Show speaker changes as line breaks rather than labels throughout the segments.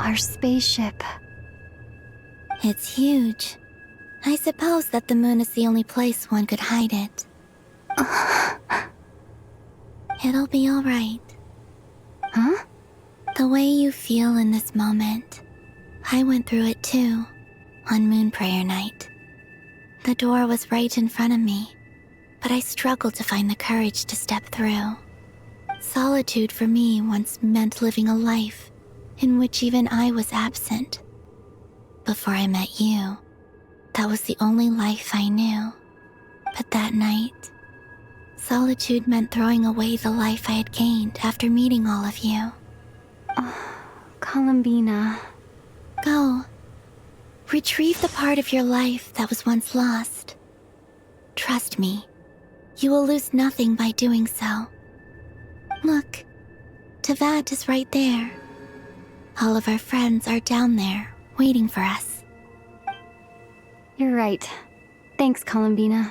Our spaceship.
It's huge. I suppose that the moon is the only place one could hide it. It'll be all right.
Huh?
The way you feel in this moment, I went through it too, on moon prayer night. The door was right in front of me, but I struggled to find the courage to step through. Solitude for me once meant living a life in which even I was absent. Before I met you, that was the only life I knew. But that night, solitude meant throwing away the life I had gained after meeting all of you.
Columbina.
Go. Retrieve the part of your life that was once lost. Trust me, you will lose nothing by doing so. Look, Teyvat is right there. All of our friends are down there, waiting for us.
You're right. Thanks, Columbina.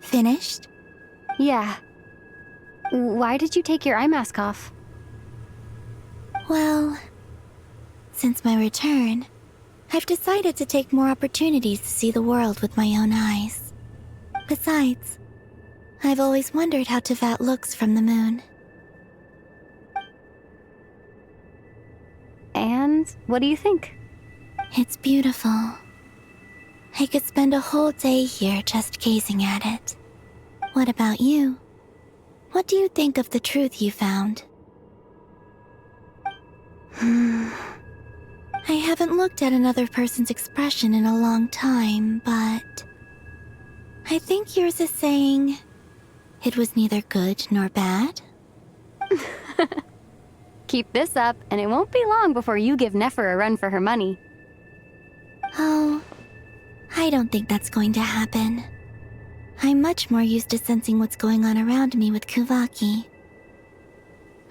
Finished?
Yeah. Why did you take your eye mask off?
Well, since my return, I've decided to take more opportunities to see the world with my own eyes. Besides, I've always wondered how Teyvat looks from the moon.
And what do you think?
It's beautiful. I could spend a whole day here just gazing at it. What about you? What do you think of the truth you found? I haven't looked at another person's expression in a long time, but I think yours is saying it was neither good nor bad.
Keep this up, and it won't be long before you give Nefer a run for her money.
Oh, I don't think that's going to happen. I'm much more used to sensing what's going on around me with Kuvaki.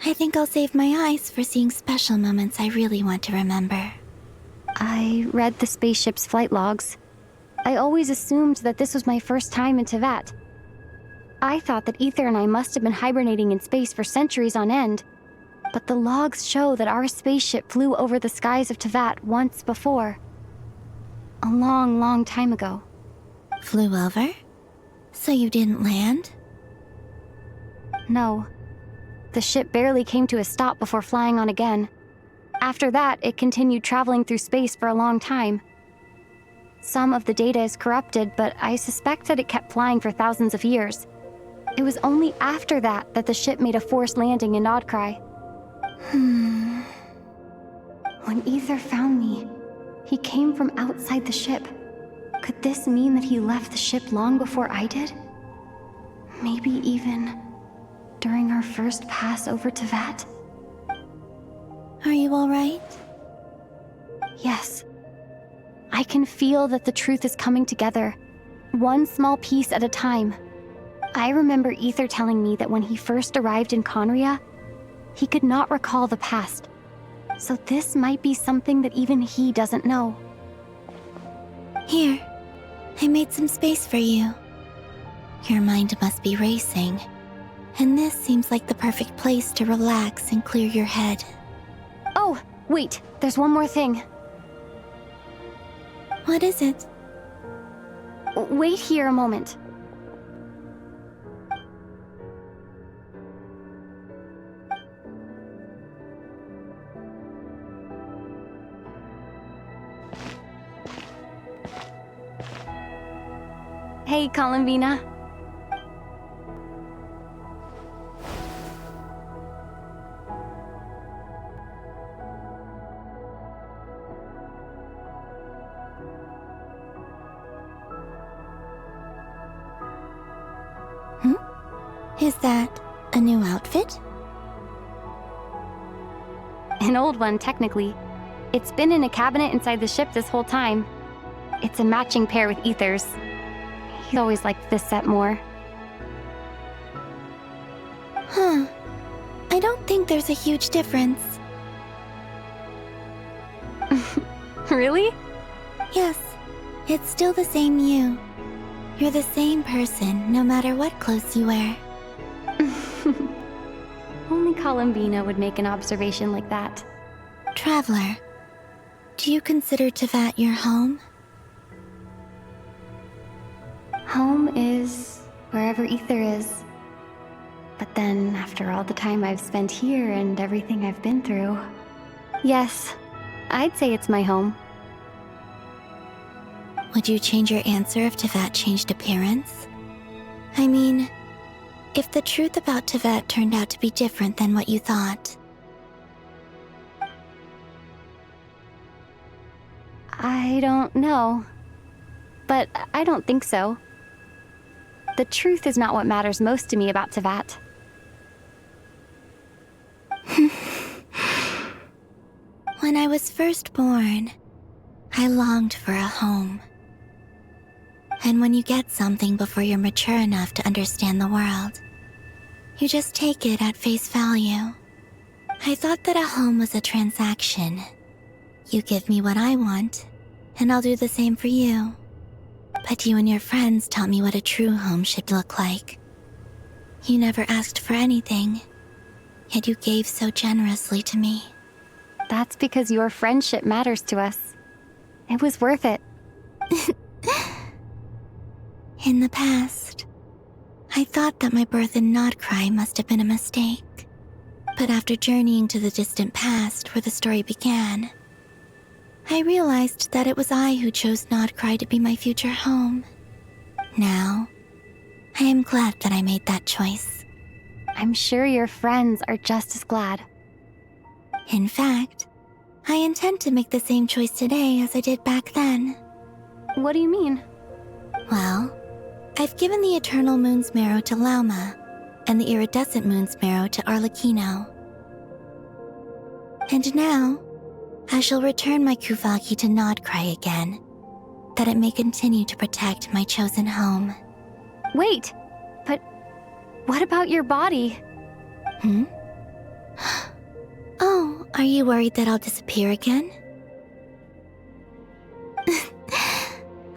I think I'll save my eyes for seeing special moments I really want to remember.
I read the spaceship's flight logs. I always assumed that this was my first time in Teyvat. I thought that Ether and I must have been hibernating in space for centuries on end, but the logs show that our spaceship flew over the skies of Teyvat once before. A long, long time ago.
Flew over? So you didn't land?
No. The ship barely came to a stop before flying on again. After that, it continued traveling through space for a long time. Some of the data is corrupted, but I suspect that it kept flying for thousands of years. It was only after that that the ship made a forced landing in Nodcry. When Ether found me, he came from outside the ship. Could this mean that he left the ship long before I did? Maybe even during our first pass over Teyvat?
Are you all right?
Yes. I can feel that the truth is coming together, one small piece at a time. I remember Ether telling me that when he first arrived in Conria, he could not recall the past. So this might be something that even he doesn't know.
Here, I made some space for you. Your mind must be racing, and this seems like the perfect place to relax and clear your head.
Oh, wait, there's one more thing.
What is it?
Wait here a moment. Hey, Columbina.
Is that a new outfit?
An old one, technically. It's been in a cabinet inside the ship this whole time. It's a matching pair with Ether's. He always liked this set more.
Huh. I don't think there's a huge difference.
Really?
Yes, it's still the same you. You're the same person, no matter what clothes you wear.
Only Columbina would make an observation like that.
Traveler, do you consider Teyvat your home?
Home is wherever Ether is. But then, after all the time I've spent here and everything I've been through, yes, I'd say it's my home.
Would you change your answer if Teyvat changed appearance? I mean, if the truth about Teyvat turned out to be different than what you thought.
I don't know. But I don't think so. The truth is not what matters most to me about Teyvat.
When I was first born, I longed for a home. And when you get something before you're mature enough to understand the world, you just take it at face value. I thought that a home was a transaction. You give me what I want, and I'll do the same for you. But you and your friends taught me what a true home should look like. You never asked for anything, yet you gave so generously to me.
That's because your friendship matters to us. It was worth it.
In the past, I thought that my birth in Nodcry must have been a mistake. But after journeying to the distant past where the story began, I realized that it was I who chose Nodcry to be my future home. Now, I am glad that I made that choice.
I'm sure your friends are just as glad.
In fact, I intend to make the same choice today as I did back then.
What do you mean?
Well, I've given the Eternal Moon's Marrow to Lauma, and the Iridescent Moon's Marrow to Arlecchino. And now, I shall return my Kuvagi to Nodcry again, that it may continue to protect my chosen home.
Wait, but what about your body?
Oh, are you worried that I'll disappear again?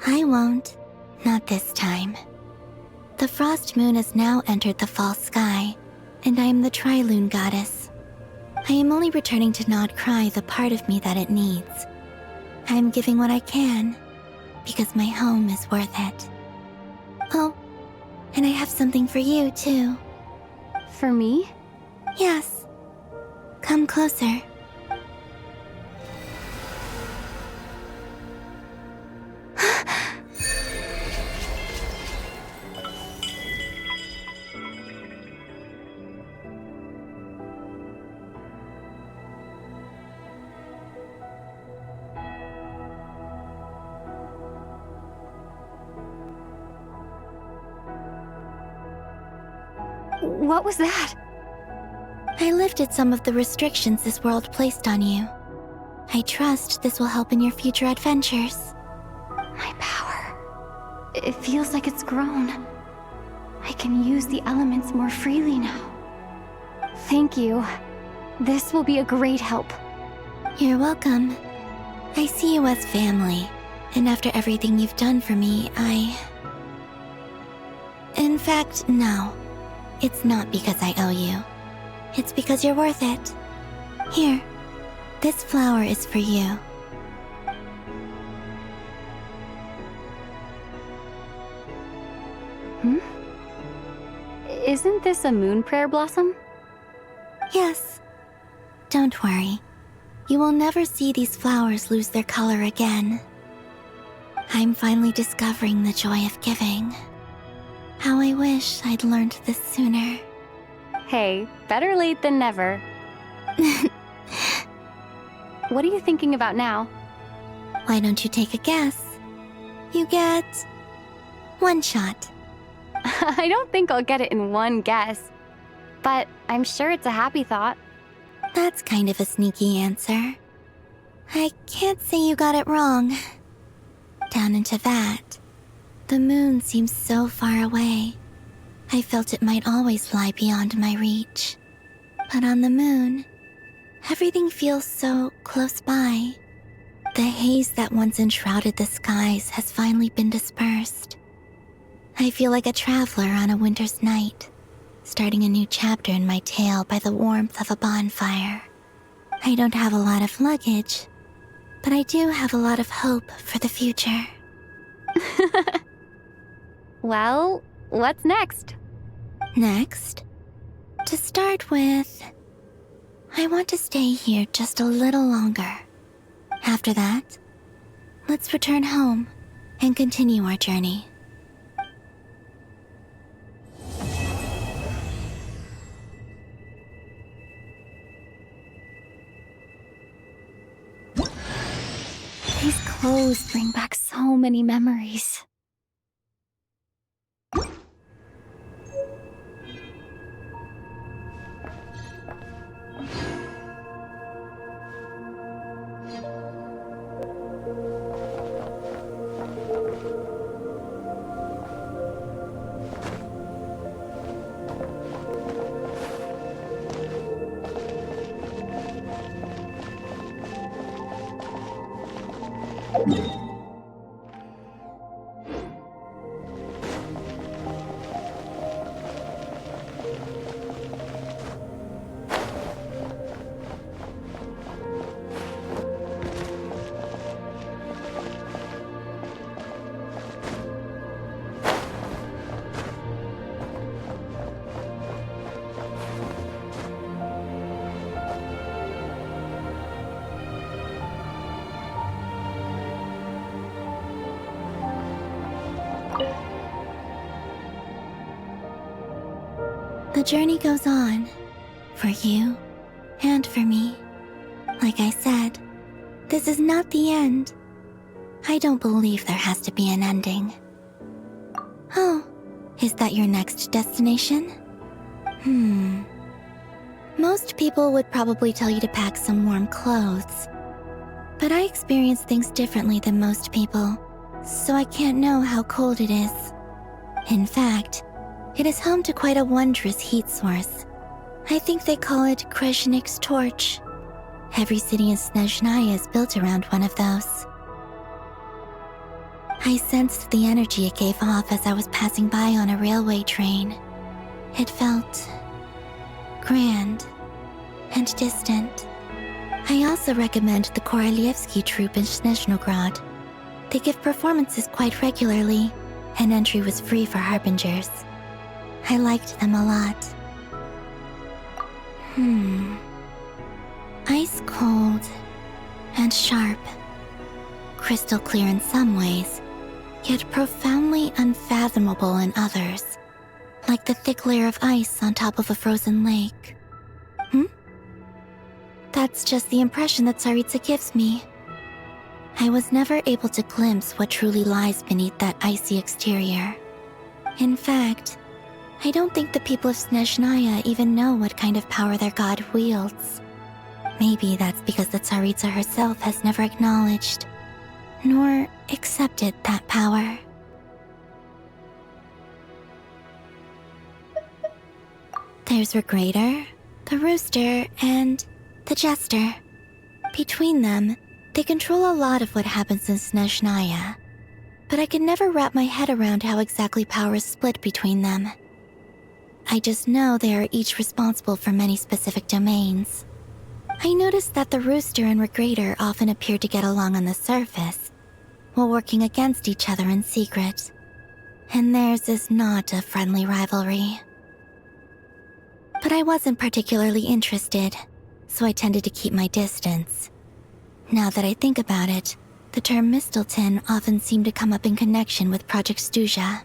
I won't. Not this time. The Frost Moon has now entered the fall sky, and I am the Tri-Lune goddess. I am only returning to Nodcry the part of me that it needs. I am giving what I can, because my home is worth it. Oh, and I have something for you, too.
For me?
Yes. Come closer.
What was that?
I lifted some of the restrictions this world placed on you. I trust this will help in your future adventures.
My power. It feels like it's grown. I can use the elements more freely now. Thank you. This will be a great help.
You're welcome. I see you as family, and after everything you've done for me, In fact, no. It's not because I owe you. It's because you're worth it. Here, this flower is for you.
Isn't this a moon prayer blossom?
Yes. Don't worry. You will never see these flowers lose their color again. I'm finally discovering the joy of giving. How I wish I'd learned this sooner.
Hey, better late than never. What are you thinking about now?
Why don't you take a guess? You get 1 shot.
I don't think I'll get it in one guess. but I'm sure it's a happy thought.
That's kind of a sneaky answer. I can't say you got it wrong. Down in Teyvat, the moon seems so far away. I felt it might always lie beyond my reach. But on the moon, everything feels so close by. The haze that once enshrouded the skies has finally been dispersed. I feel like a traveler on a winter's night, starting a new chapter in my tale by the warmth of a bonfire. I don't have a lot of luggage, but I do have a lot of hope for the future.
Well, what's next?
Next, to start with, I want to stay here just a little longer. After that, let's return home and continue our journey.
These clothes bring back so many memories.
The journey goes on, for you and for me. Like I said, this is not the end. I don't believe there has to be an ending. Oh, is that your next destination? Most people would probably tell you to pack some warm clothes. But I experience things differently than most people, so I can't know how cold it is. In fact, it is home to quite a wondrous heat source. I think they call it Kreshnik's torch. Every city in Snezhnaya is built around one of those. I sensed the energy it gave off as I was passing by on a railway train. It felt grand and distant. I also recommend the Korolievsky troupe in Snezhnograd. They give performances quite regularly, and entry was free for harbingers. I liked them a lot. Ice cold and sharp. Crystal clear in some ways, yet profoundly unfathomable in others. Like the thick layer of ice on top of a frozen lake. That's just the impression that Tsaritsa gives me. I was never able to glimpse what truly lies beneath that icy exterior. In fact, I don't think the people of Snezhnaya even know what kind of power their god wields. Maybe that's because the Tsaritsa herself has never acknowledged, nor accepted that power. There's Regrator, the Rooster, and the Jester. Between them, they control a lot of what happens in Snezhnaya, but I can never wrap my head around how exactly power is split between them. I just know they are each responsible for many specific domains. I noticed that the Rooster and Regrator often appear to get along on the surface, while working against each other in secret, and theirs is not a friendly rivalry. But I wasn't particularly interested, so I tended to keep my distance. Now that I think about it, the term Mistelton often seemed to come up in connection with Project Stuja.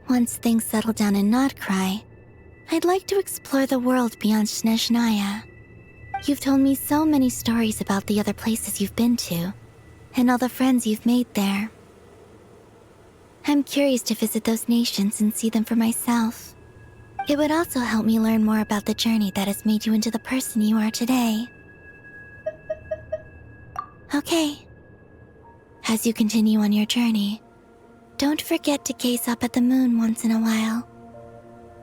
Once things settle down in Notcry, I'd like to explore the world beyond Snezhnaya. You've told me so many stories about the other places you've been to, and all the friends you've made there. I'm curious to visit those nations and see them for myself. It would also help me learn more about the journey that has made you into the person you are today. Okay. As you continue on your journey, don't forget to gaze up at the moon once in a while.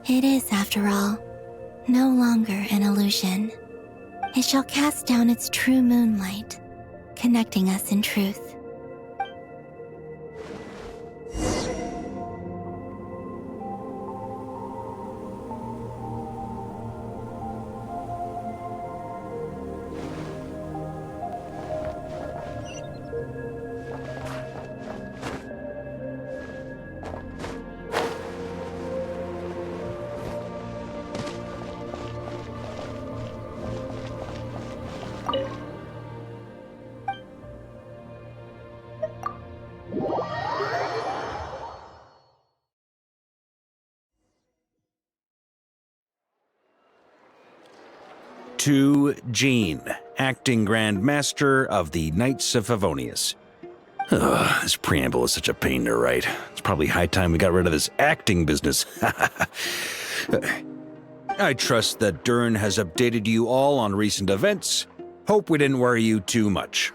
It is, after all, no longer an illusion. It shall cast down its true moonlight, connecting us in truth.
To Jean, acting Grand Master of the Knights of Favonius. Ugh, this preamble is such a pain to write. It's probably high time we got rid of this acting business. I trust that Dern has updated you all on recent events. Hope we didn't worry you too much.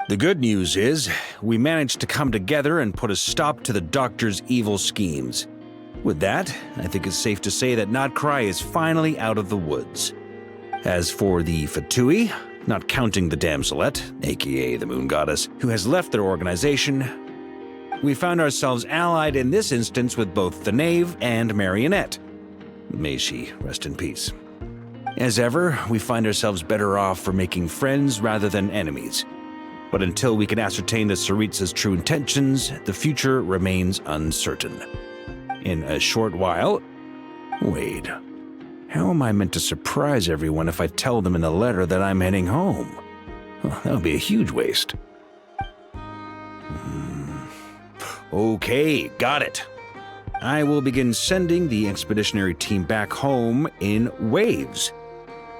The good news is, we managed to come together and put a stop to the Doctor's evil schemes. With that, I think it's safe to say that Notcry is finally out of the woods. As for the Fatui, not counting the Damselette, aka the Moon Goddess, who has left their organization, we found ourselves allied in this instance with both the Knave and Marionette. May she rest in peace. As ever, we find ourselves better off for making friends rather than enemies. But until we can ascertain the Tsaritsa's true intentions, the future remains uncertain. In a short while... Wait... How am I meant to surprise everyone if I tell them in the letter that I'm heading home? Well, that would be a huge waste. Okay, got it. I will begin sending the expeditionary team back home in waves.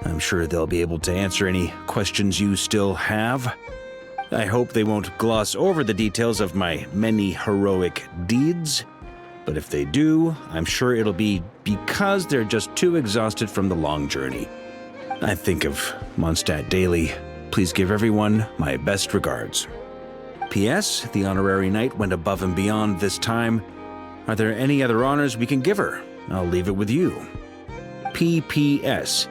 I'm sure they'll be able to answer any questions you still have. I hope they won't gloss over the details of my many heroic deeds. But if they do, I'm sure it'll be because they're just too exhausted from the long journey. I think of Mondstadt daily. Please give everyone my best regards. P.S. The honorary knight went above and beyond this time. Are there any other honors we can give her? I'll leave it with you. P.P.S.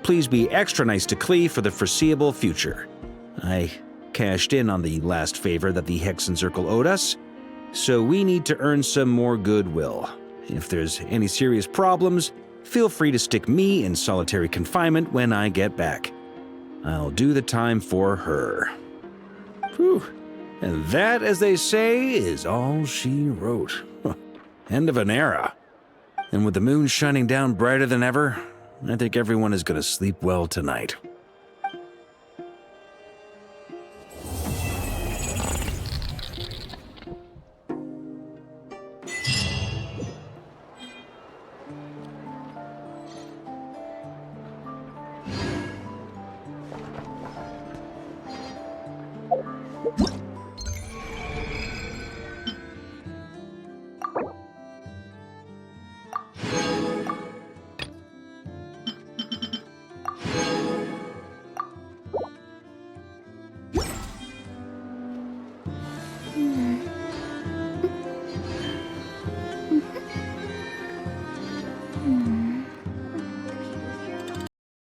Please be extra nice to Klee for the foreseeable future. I cashed in on the last favor that the Hexen Circle owed us, so we need to earn some more goodwill. If there's any serious problems, feel free to stick me in solitary confinement when I get back. I'll do the time for her. Whew. And that, as they say, is all she wrote. End of an era. And with the moon shining down brighter than ever, I think everyone is going to sleep well tonight.